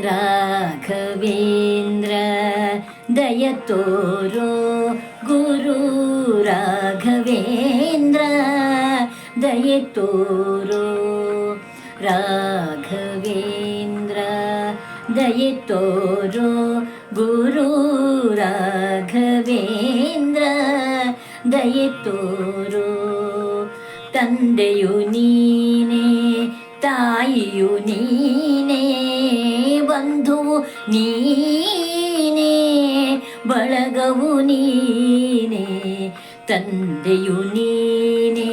ರಾಘವೇಂದ್ರ ದಯ ತೋರೋ ಗುರು ರಾಘವೇಂದ್ರ ದಯ ತೋರೋ ರಾಘವೇಂದ್ರ ದಯ ತೋರೋ ಗುರು ರಾಘವೇಂದ್ರ ದಯ ತೋರೋ ತಂದೆಯು ನೀನೇ ತಾಯಿಯು ನೀನೇ ಬಂಧುವು ನೀನೇ ಬಳಗವು ನೀನೇ ತಂದೆಯು ನೀನೇ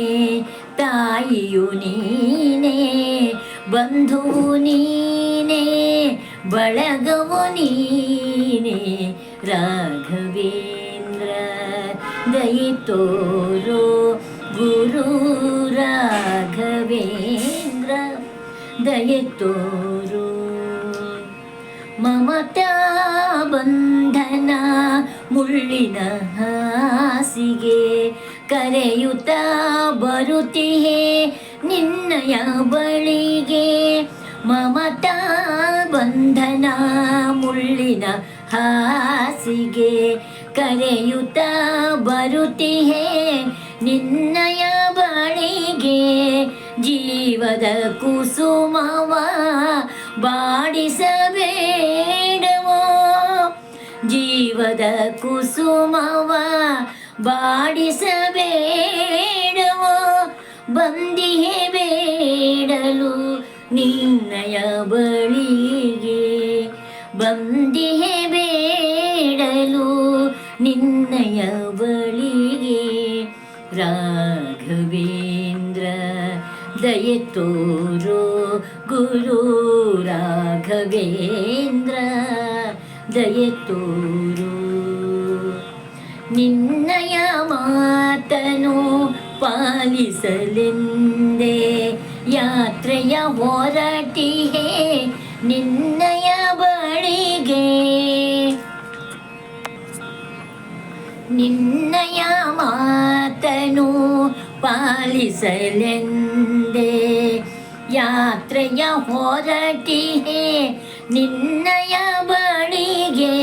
ತಾಯಿಯು ನೀನೇ ಬಂಧುವು ನೀನೇ ಬಳಗವು ನೀನೇ ರಾಘವೇಂದ್ರ ದಯ ತೋರೋ ಗುರು ರಾಘವೇಂದ್ರ ದಯ ತೋರೋ ಮಮತಾ ಬಂಧನ ಮುಳ್ಳಿನ ಹಾಸಿಗೆ ಕರೆಯುತ್ತಾ ಬರುತ್ತಿಹೆ ನಿನ್ನಯ ಬಳಿಗೆ ಮಮತಾ ಬಂಧನ ಮುಳ್ಳಿನ ಹಾಸಿಗೆ ಕರೆಯುತ್ತಾ ಬರುತ್ತಿಹೆ ನಿನ್ನಯ ಬಳಿಗೆ ಜೀವದ ಕುಸುಮವ ಬಾಡಿಸಬೇಡವೋ ಜೀವದ ಕುಸುಮವ ಬಾಡಿಸಬೇಡವೋ ಬಂದಿಹೆ ಬೇಡಲು ನಿನ್ನಯ ಬಳಿಗೆ ಬಂದಿಹೆ ಬೇಡಲು ನಿನ್ನಯ ಬಳಿಗೆ ರಾಘವೇಂದ್ರ ದಯ ತೋರೋ ಗುರು ರಾಘವೇಂದ್ರ ದಯ ತೋರೋ ನಿನ್ನಯ ಮಾತನು ಪಾಲಿಸಲೆಂದೇ ಯಾತ್ರೆಯ ಹೊರಟಿಹೆ ನಿನ್ನಯ ಬಳಿಗೆ ನಿನ್ನಯ ಮಾತನು ಪಾಲಿಸಲೆಂದೇ ಯಾತ್ರೆಯ ಹೊರಟಿಹೆ ನಿನ್ನಯ ಬಳಿಗೆ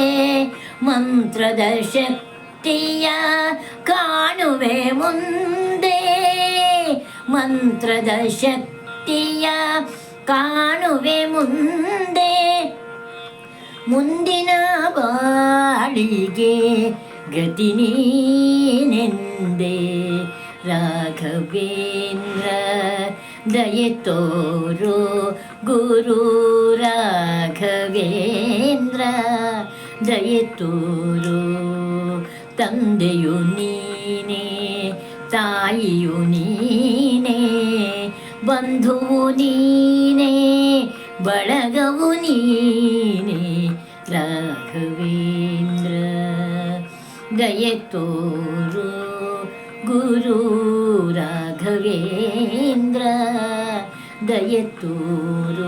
ಮಂತ್ರದ ಶಕ್ತಿಯ ಕಾಣುವೆ ಮುಂದೆ ಮಂತ್ರದ ಶಕ್ತಿಯ ಕಾಣುವೆ ಮುಂದೆ ಮುಂದಿನ ಬಾಳಿಗೆ ಗತಿ ನೀನೆಂದೆ ರಾಘವೇಂದ್ರ ದಯ ತೋರೋ ಗುರು ರಾಘವೇಂದ್ರ ದಯ ತೋರೋ ತಂದೆಯು ನೀನೇ ತಾಯಿಯು ನೀನೇ ಬಂಧುವು ನೀನೇ ಬಳಗವು ನೀನೇ ರಾಘವೇಂದ್ರ ದಯ ತೋರೋ ಗುರು ರಾಘವೇಂದ್ರ ದಯ ತೋರೋ